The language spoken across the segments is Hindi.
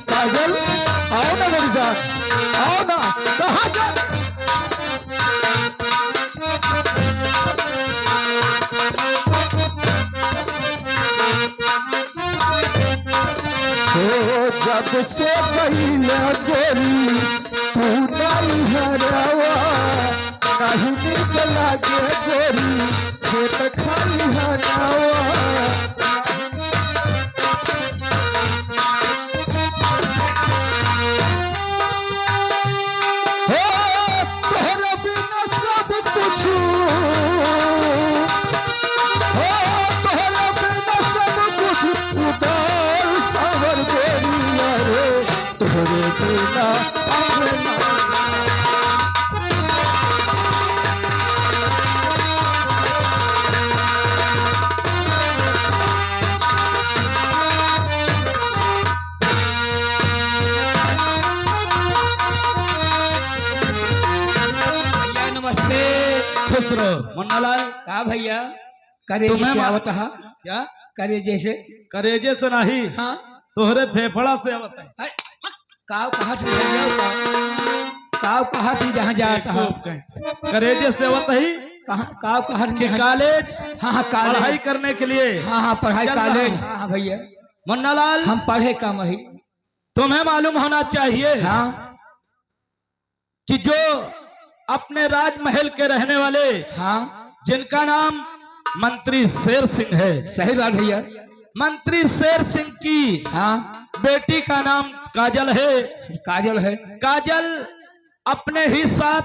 काजल आओ ना मेरी जान, आओ ना। कहाँ जा जब से गई न गोरी तू नहीं हरावा, नहीं निकला के गोरी खेत खाली हरावा। तोहरे बिना सब कुछ, तोहरे बिना सब कुछ उदार सावर गोरिया रे, तोहरे बिना अपना। खुश रहो मुन्नालाल। का भैया करे तुम्हें जैसे आवत हा? क्या करे जैसे? करेजे से नहीं, हाँ तोहरे फेफड़ा से आवत है। अरे, काव कहाँ से काव कहाँ से जहाँ जाता है? करेजे से आवत ही। कहाँ काव कहाँ कि कॉलेज, हाँ हाँ पढ़ाई कॉलेज करने के लिए। हाँ हाँ पढ़ाई चल रहा कॉलेज हूं। हाँ हाँ भैया मुन्नालाल हम पढ़े कम ही। तुम्हें मालूम होना चाहिए हाँ कि जो अपने राजमहल के रहने वाले, हाँ जिनका नाम मंत्री शेर सिंह है, सही बात भैया। मंत्री शेर सिंह की हाँ बेटी का नाम काजल है। काजल है। काजल अपने ही साथ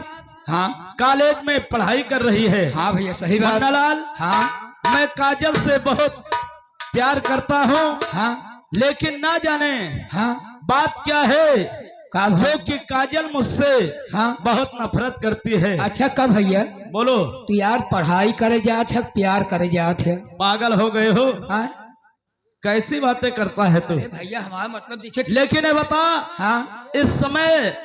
हाँ कॉलेज में पढ़ाई कर रही है। हाँ भैया सही बात। मुन्नालाल हाँ मैं काजल से बहुत प्यार करता हूँ, हाँ लेकिन ना जाने हाँ बात क्या है का जो कि काजल मुझसे हाँ बहुत नफरत करती है। अच्छा कब भैया बोलो। तू यार पढ़ाई करे जात है प्यार करे जात है? पागल हो गए हो? हाँ कैसी बातें करता है तू? अरे भैया हमारा मतलब जैसे लेकिन ये बता, हाँ इस समय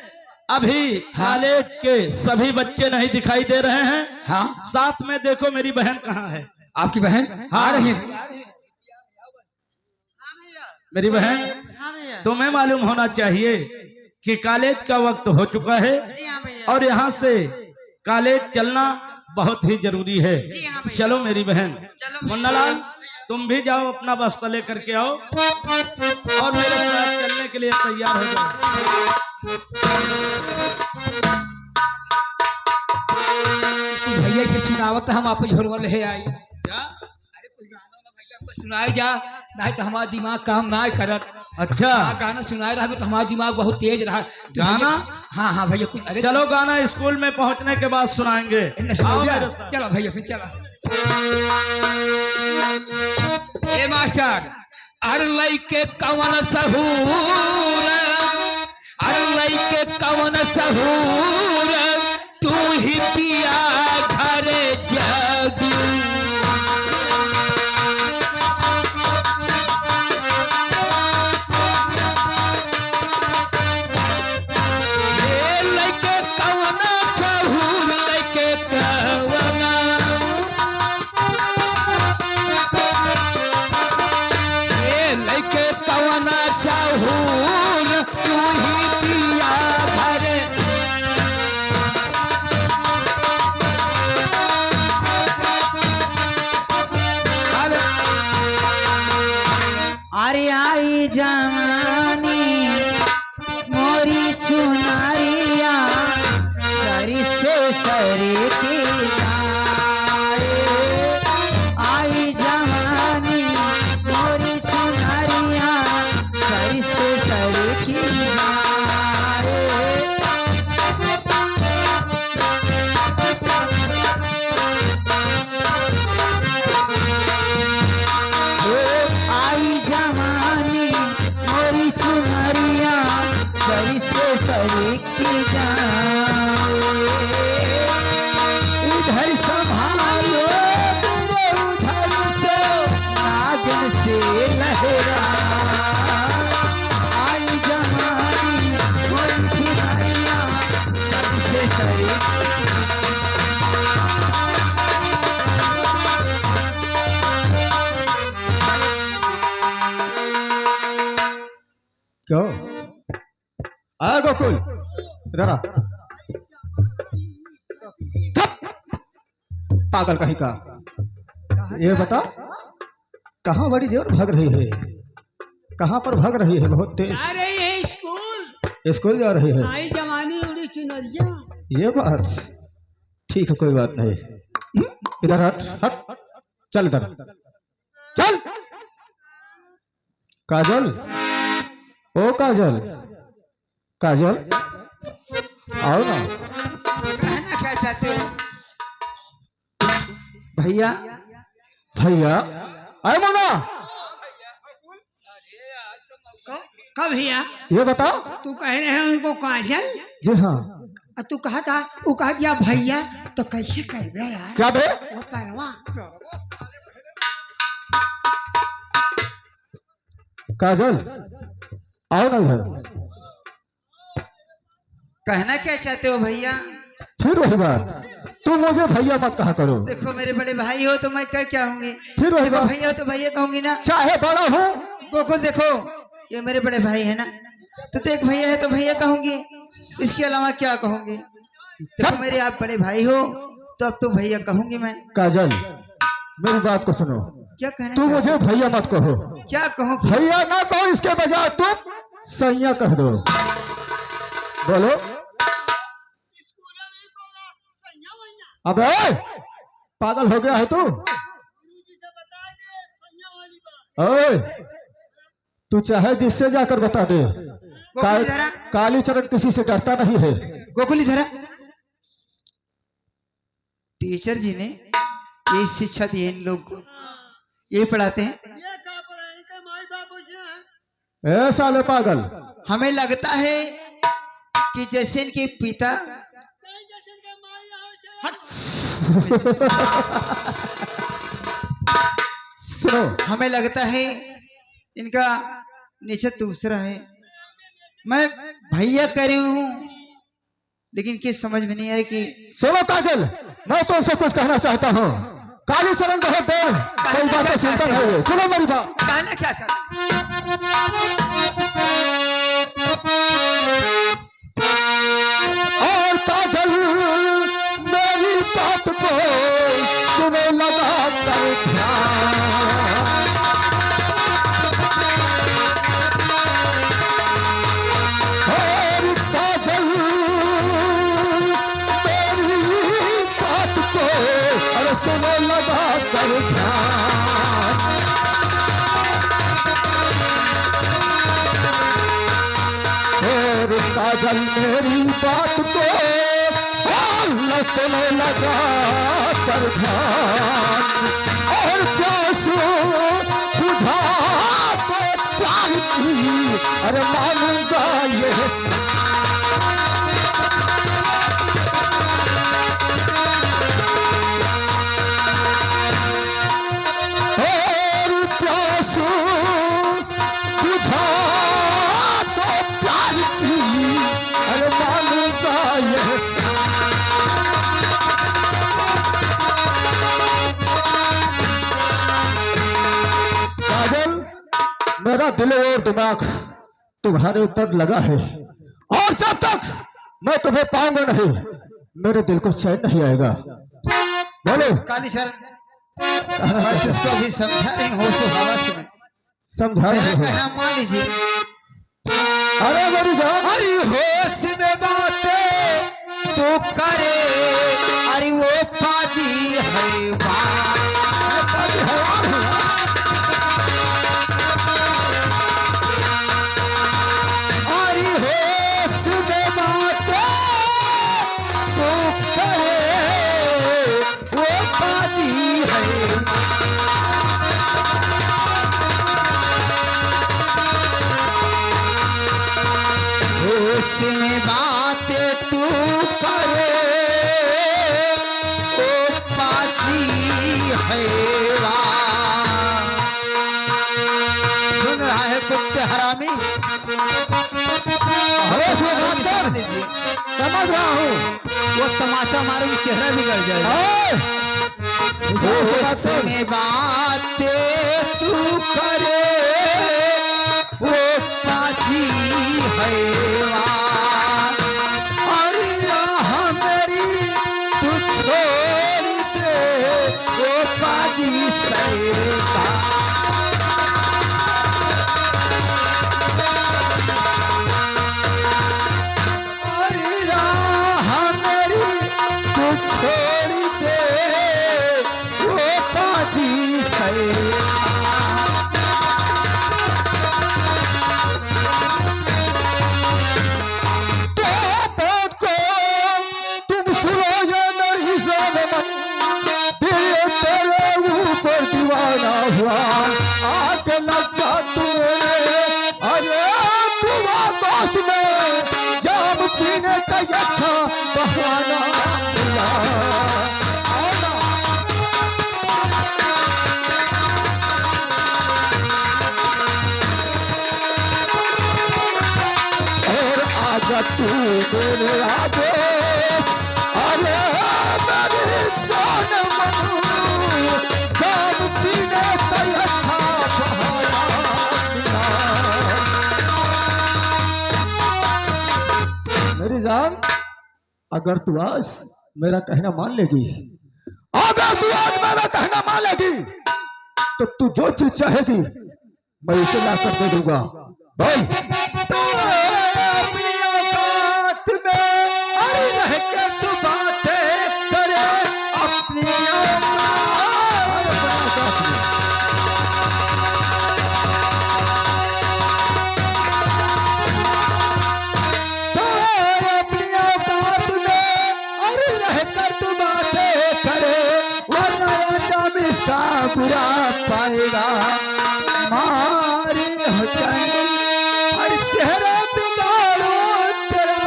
अभी हाँ। कॉलेज के सभी बच्चे नहीं दिखाई दे रहे हैं। हाँ साथ में देखो मेरी बहन कहाँ है? आपकी बहन हाँ। आ रही है। मेरी बहन, तुम्हें मालूम होना चाहिए कि कॉलेज का वक्त हो चुका है और यहाँ से कॉलेज चलना बहुत ही जरूरी है। चलो मेरी बहन। मुन्नालाल तुम भी जाओ, अपना बस्ता लेकर के आओ और मेरे साथ चलने के लिए तैयार हो जाओ। भैया से सुनावत हम आप झोरवल है आई। क्या? अरे कुछ गाना ना भैया हमको सुनाए जा, नहीं तो हमारा दिमाग काम ना करत। अच्छा हाँ गाना सुनाए रहा तो हमारा दिमाग बहुत तेज रहा। गाना? हाँ हाँ भैया कुछ। अरे चलो गाना स्कूल में पहुंचने के बाद सुनाएंगे। आओ मेरे साथ। चलो भैया फिर चलो। ए मास्टर अरे लइके कवन सहूर, अरे लइके कवन सहूर, तू ही पिया घरे जगी। लइके कवन सहूर, लइके कवन, लइके कवन सहूर, तू ही पिया घरे। अरे आई जमानी मोरी चुनारिया, सरी से सरी की जाए। आई जमानी मोरी चुनारिया, सरी से सरी की जाए। आई जवानी मोरी चुनरिया, सरी से सरी की जाए। इधर संभालो तेरे उधर से नागन से लहरा। आई जवानी मोरी चुनरिया, सरी से सरी। क्यों? आ गोकुल इधर आ। थप! पागल कहीं का। ये बता कहाँ बड़ी जोर भाग रही है, कहाँ पर भाग रही है? बहुत तेज जा रही है स्कूल। स्कूल जा रही है। आई जवानी उड़ी चुनरिया। ये बात ठीक है, कोई बात नहीं। इधर हट हट, चल इधर चल। काजल, ओ काजल, काजल आओ ना। कहना क्या चाहते हो भैया? भैया अरे मोना, कब भैया? ये बताओ। तू कह रहे हैं उनको काजल, जी हाँ। और तू कहा था वो कहा दिया भैया, तो कैसे कर गया यार? क्या बे? वो परवा काजल आओ ना इधर। कहना क्या चाहते हो भैया? फिर वही बात, तू मुझे भैया मत कहा करो। देखो मेरे बड़े भाई हो तो मैं क्या होंगी? फिर वही देखो बात, भैया हो तो भैया कहूंगी ना। चाहे बड़ा हो। गोकुल देखो, ये मेरे बड़े भाई है ना, तो देख भैया है तो भैया कहूंगी, इसके अलावा क्या कहूंगी? देखो मेरे आप बड़े भाई हो तो अब तो भैया कहूंगी मैं। काजल मेरी बात को सुनो, क्या कहना तू चाहते मुझे भैया मत कहो। हो? क्या कहूँ? भैया ना कहो, इसके बजाय तुम सैया कह दो। बोलो। अबे पागल हो गया है तू? ओए तू चाहे जिससे जाकर बता दे, जरा काली चरण किसी से डरता नहीं है। गोकुल जरा, टीचर जी ने ये शिक्षा दी है इन लोग को, ये पढ़ाते हैं। ए साले पागल, हमें लगता है कि जैसे इनके पिता सुनो, हमें लगता है इनका नेचर दूसरा है। मैं भैया कह रही हूँ लेकिन किस समझ में नहीं आ रही कि सुनो काजल, मैं तुमसे कुछ कहना चाहता हूँ। काली चरण बहुत देर कई बातें सुनता है। सुनो मेरी बात। कहना क्या चाहते? और काजल मेरी बात को सुनो लगा कर ध्यान। और काजल मेरी बात को अरे सुनो लगा कर ध्यान। और काजल मेरी बात को सुनो लगा कर ध्यान। और प्यास बुझा तो प्यार की अरे मानूंगा ये। और प्यास बुझा तो प्यार की अरे मानूंगा ये। काजल मेरा दिल और दिमाग तुम्हारे ऊपर लगा है, और जब तक मैं तुम्हें पाऊंगा नहीं मेरे दिल को चैन नहीं आएगा। बोलो। काली सर, मैं तुझको अभी समझा रही हूँ होश हवास में। समझा रहे मेरा हो? कहना मान लीजिए। अरे मेरी जान, अरे होश में बातें तो करे, अरे वो पाजी है अरे होश में बातें तो करे, वो पाजी है। होश में बातें तू करे, ओ पाजी है सुन रहा है कुत्ते हरामी? अरे सुन, समझ लीजिए, समझ रहा हूँ। वो तमाचा मारूंगी चेहरा बिगड़ जाएगा। होश में बातें तू करे, वो पाजी है प्यास में जाम पीने का ये अच्छा बहाना मिला। और आजा तू मेरे आदेश, अरे मेरी जान मनू, जाम पीने का ये अच्छा बहाना मिला। मेरी जान, अगर तू आज मेरा कहना मान लेगी, अगर तू आज मेरा कहना मान लेगी, तो तू जो चीज चाहेगी मैं उसे ला कर दे दूंगा। बोल। तो अपनी औकात में अरे रह के तू बातें करे, अपनी अपनी औकात में अरे रह कर तू बातें करे, वरना अंजाम इसका बुरा पाएगा। मारे हो चंदन हर चेहरा बिगाड़ो तेरा,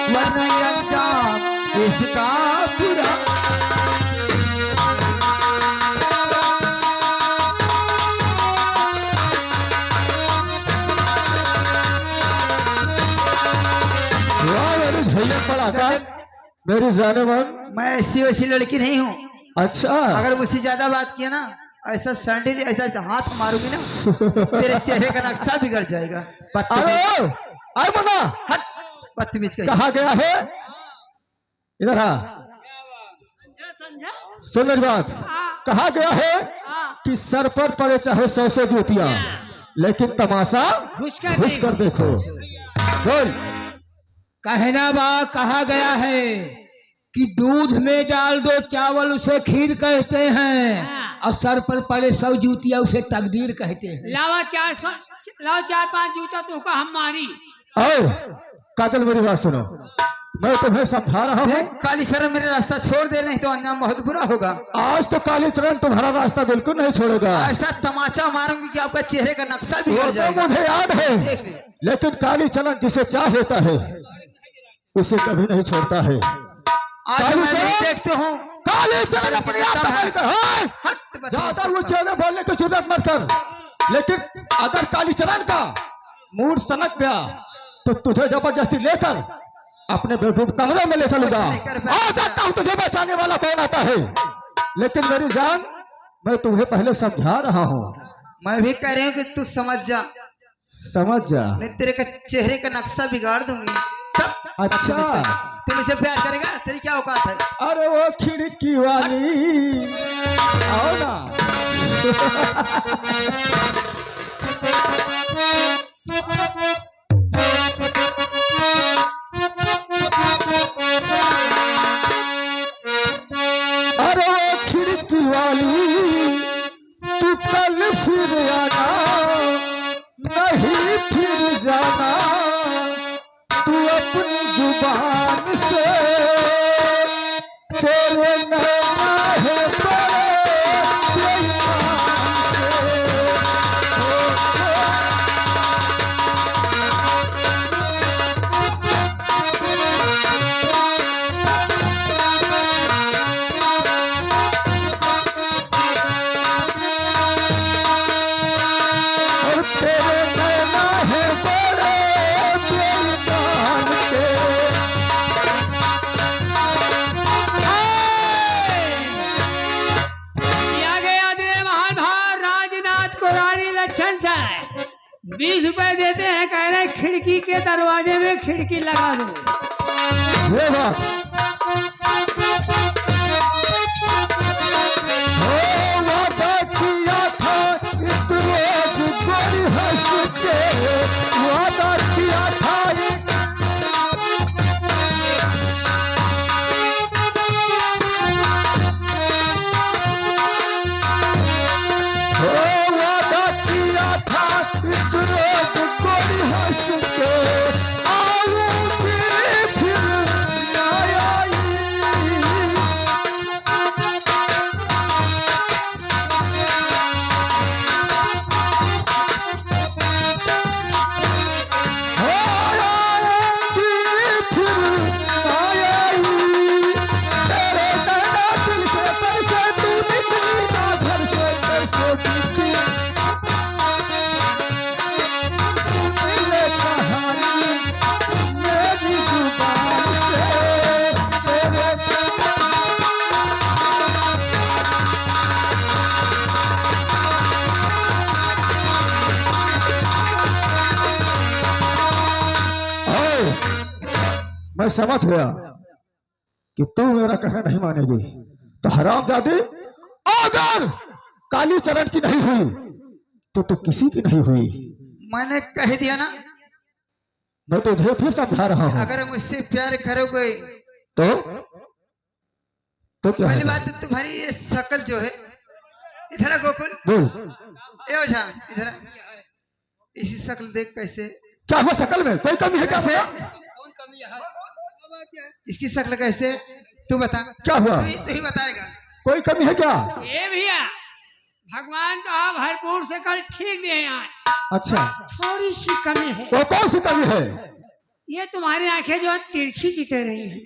वरना अंजाम इसका बुरा। मेरे भैया पड़ा था, मेरी जाने मन। मैं ऐसी वैसी लड़की नहीं हूँ। अच्छा, अगर मुझसे ज्यादा बात किया ना, ऐसा सैंडल ऐसा हाथ मारूंगी ना, तेरे चेहरे का नक्शा बिगड़ जाएगा। अरे आए मना, हट, बदतमीज कहीं। कहा गया है, इधर आ, सुन मेरी बात। कहा गया है कि सर पर पड़े चाहे 100 जूतियां, लेकिन तमाशा घुस कर देखो। बोल। कहना बा कहा गया है कि दूध में डाल दो चावल उसे खीर कहते हैं, और सर पर पड़े 100 जूतियां उसे तकदीर कहते हैं। लावा 4-5 जूता तुमको हम मारी। आओ काजल, मेरी बात सुनो, मैं तुम्हें समझा रहा हूँ। काली शरण मेरा रास्ता छोड़ दे, नहीं तो अंजाम बहुत बुरा होगा। आज तो काली चरण तुम्हारा रास्ता बिल्कुल नहीं छोड़ेगा। ऐसा तमाचा मारूंगी कि आपका चेहरे का नक्शा वो बिगड़ तो जाएगा। मुझे याद है, देख ले। लेकिन काली चरण जिसे चाह लेता है उसे कभी नहीं छोड़ता है। आज काली मैं भी चरण, देखते हूँ। काली चरण अपने आप में कर, हट, ज्यादा ऊंचे में बोलने की जरूरत मत कर। लेकिन अगर काली चरण का मूड सनक गया तो तुझे जबरदस्ती लेकर अपने बेडरूम कमरे में ले चलूंगा। आ देखता हूँ तुझे बचाने वाला कौन आता है। लेकिन मेरी जान, मैं तुम्हें पहले समझा रहा हूँ। मैं भी कह रही हूँ कि तू समझ जा, समझ जा। नहीं तेरे का चेहरे का नक्शा बिगाड़ दूंगी। तब अच्छा, तू मुझसे प्यार करेगा? तेरी क्या औकात है? अरे वो खिड़की वाली, आओ ना। अरे वो खिड़की वाली, तू कल फिर आना, नहीं फिर जाना। तू अपनी जुबान से तेरे नैना है बड़े बेईमान और तेरे नैना है बड़े बेईमान के। दिया गया दे महाभार राजनाथ को रानी लक्षण से 20 रुपए देते हैं, कह रहे खिड़की के दरवाजे में खिड़की लगा दो। ये बात वादा किया था एक रोज गोरी हंस के, वादा किया था वादा किया था एक रोज गोरी हंस के, आऊंगी फिर न आई। मैं समझ गया कि तू मेरा कहना नहीं मानेगी। तो हरामजादी, अगर काली चरण की नहीं हुई तो तू किसी की नहीं हुई। मैंने कह दिया ना, मैं तुझे फिर समझा रहा हूँ। अगर मुझसे प्यार करोगे तो क्या पहली है? बात तो तुम्हारी ये शक्ल जो है, इधर आ गोकुल, बोल, ए ओझा इधर आ। इसी शक्ल देख कैसे, क्या हुआ शक्ल में? कोई कमी है क्या? कैसे बता। इसकी शक्ल कैसे, तू बता। क्या हुआ? तू ही बताएगा। कोई कमी है क्या? ये भैया भगवान तो आप भरपूर से कल ठीक दिए आज, अच्छा, थोड़ी सी कमी है। वो कौन सी कमी है? ये तुम्हारी आंखें जो है तिरछी चिते रही है।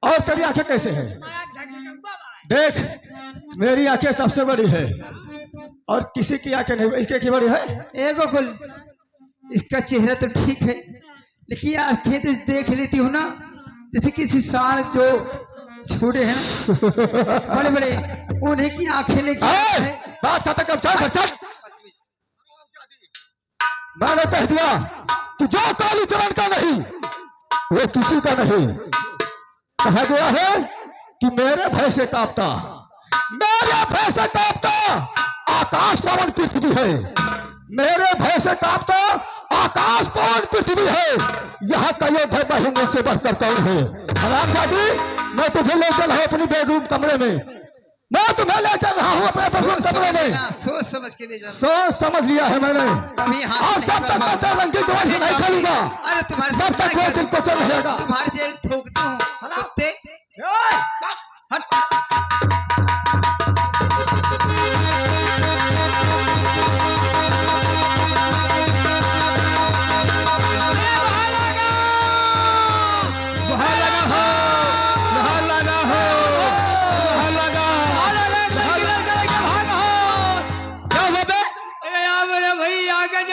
और तेरी आंखें कैसे है? देख, मेरी आंखें सबसे बड़ी है और किसी की आंखें नहीं। इसके की बड़ी है? ए गोकुल, इसका चेहरा तो ठीक है, लेकिन आंखें तो देख लेती हूँ ना, जैसे किसी साल जो छोड़े हैं ना बड़े बड़े, उन्हीं की आंखें लेके ए, बात खत्म कर, चल चल। मैंने कह दिया कि जो काली चरण का नहीं वो किसी का नहीं। कहा गया है कि मेरे भय से कांपता, मेरे भय से कांपता आकाश पवन पृथ्वी है। मेरे भय से कांपता आकाश पवन पृथ्वी है। यहाँ का ये भय महीनों से बढ़कर कौन है? हरामजादी, मैं तुझे ले चल रहा हूँ अपनी बेडरूम कमरे में। मैं तुम्हें ले चल रहा हूँ अपने बेडरूम कमरे में। सोच समझ के ले जा। सोच समझ लिया है मैंने। कभी हाथ और नहीं जब तक करवा। मैं रंगी जवान से नहीं चलूंगा, अरे तुम्हारे जब तक वो दिल को चल रहेगा। तुम्हारे जेल ठोकता हूँ कुत्ते। हट।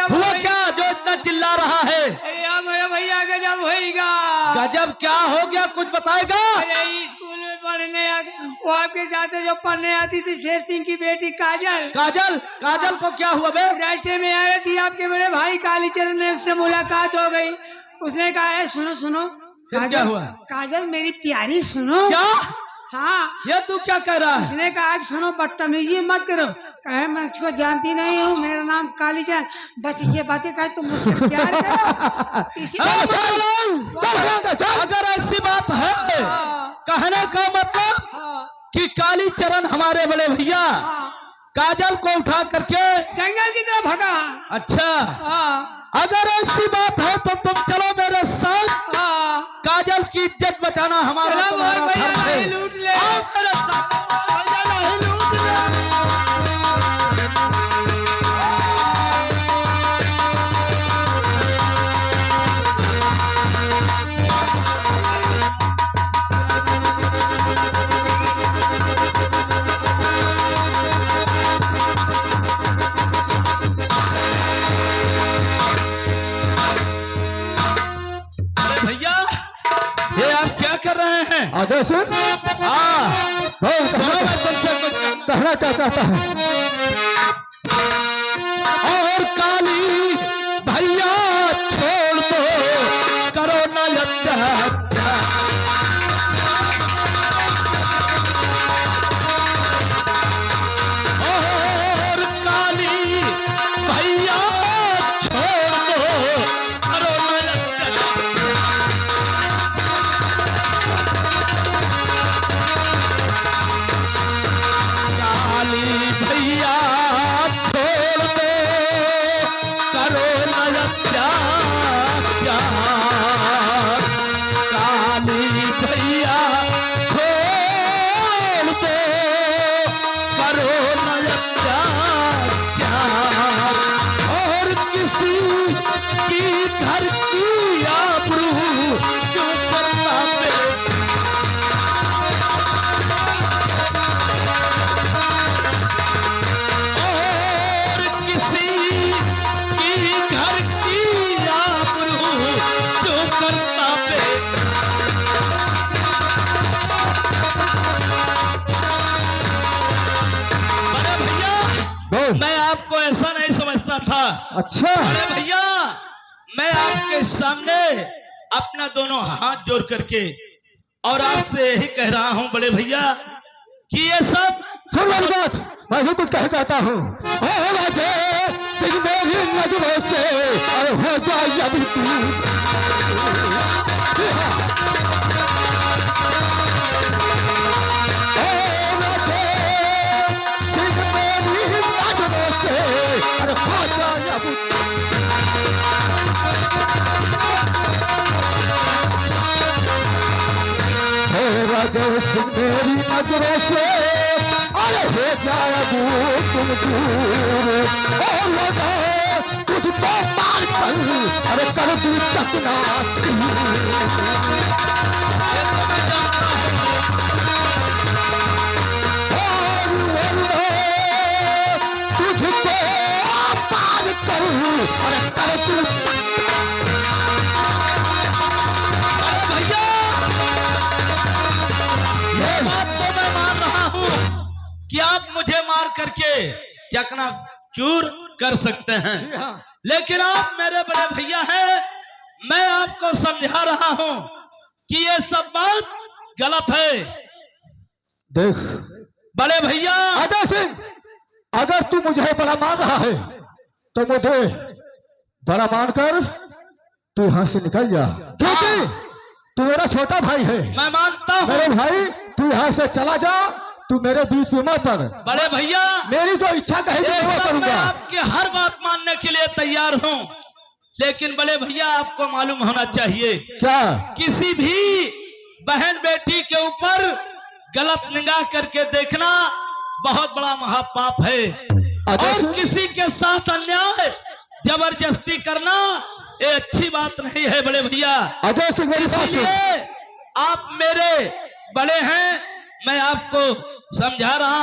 हुआ क्या जो इतना चिल्ला रहा है? अरे यार मेरे भैया गजब होएगा। गजब क्या हो गया, कुछ बताएगा? अरे स्कूल में पढ़ने वो आपके साथ जो पढ़ने आती थी शेर सिंह की बेटी काजल। काजल, काजल को क्या हुआ बे? रास्ते में आ रही थी, आपके मेरे भाई कालीचरण ने उससे मुलाकात हो गई। उसने कहा है सुनो सुनो फिर क्या हुआ? काजल मेरी प्यारी सुनो। क्या? हाँ, ये तू क्या कह रहा है? उसने कहा कि सुनो बदतमीजी मत करो। कहे मैं इसको जानती नहीं हूँ, मेरा नाम कालीचरण, बस इसे बातें कहे तुम मुझसे प्यार करो। इसी अगर ऐसी बात है, कहने का मतलब कि कालीचरण हमारे बड़े भैया काजल को उठा करके जंगल की तरफ भगा। अच्छा, हाँ अगर ऐसी बात है तो तुम चलो मेरे साथ। हाँ, काजल की इज्जत बचाना हमारा चलो तुम्हारा भैया धर्म है। नहीं लूट ले। आओ मेरे साथ। भैया नहीं लूट ले। भैया ये आप क्या कर रहे हैं? आगे सुन। हाँ सुनो, मैं तुमसे कुछ कहना क्या चाहता है? और काली भैया छोड़ दो, करो न अत्याचार। और काली भैया छोड़ दो, करो न अत्याचार। काली भैया छोड़ दो, करो न अत्याचार। काली भैया छोड़ दो, करो न अत्याचार। और किसी की घर की आबरू क्यों करता पे? और किसी की घर की आबरू क्यों करता पे? बड़े भैया, बोल। मैं आपको ऐसा नहीं समझता चाहता था। अच्छा अरे भैया, मैं आपके सामने अपना दोनों हाथ जोड़ करके और आपसे यही कह रहा हूं बड़े भैया कि ये सब सुन मेरी बात, मैं ही कुछ कह चाहता हूँ। ओ राजे सिंह मेरी नजरों से अरे हो जाए अभी तू। मेरी नजरों से अरे हो जाए तुम दूर और लगा तुझको मार कर अरे कर तू चकना तुझको मार कर अरे कर तू। कि आप मुझे मार करके चकना चूर कर सकते हैं, लेकिन आप मेरे बड़े भैया हैं। मैं आपको समझा रहा हूं कि ये सब बात गलत है। देख बड़े भैया अजय सिंह, अगर तू मुझे बड़ा मान रहा है तो मुझे बड़ा मानकर तू यहां से निकल जा, क्योंकि तू मेरा छोटा भाई है। मैं मानता हूं मेरे भाई, तू यहाँ से चला जा, तू मेरे बीच में मत पड़। बड़े भैया, मेरी जो इच्छा कहेगी वो मैं करूंगा। आपकी हर बात मानने के लिए तैयार हूं, लेकिन बड़े भैया आपको मालूम होना चाहिए क्या किसी भी बहन बेटी के ऊपर गलत निगाह करके देखना बहुत बड़ा महापाप है, और किसी के साथ अन्याय जबरदस्ती करना ये अच्छी बात नहीं है बड़े भैया। अजय सिंह मेरी बात सुन। आप मेरे बड़े हैं, मैं आपको समझा रहा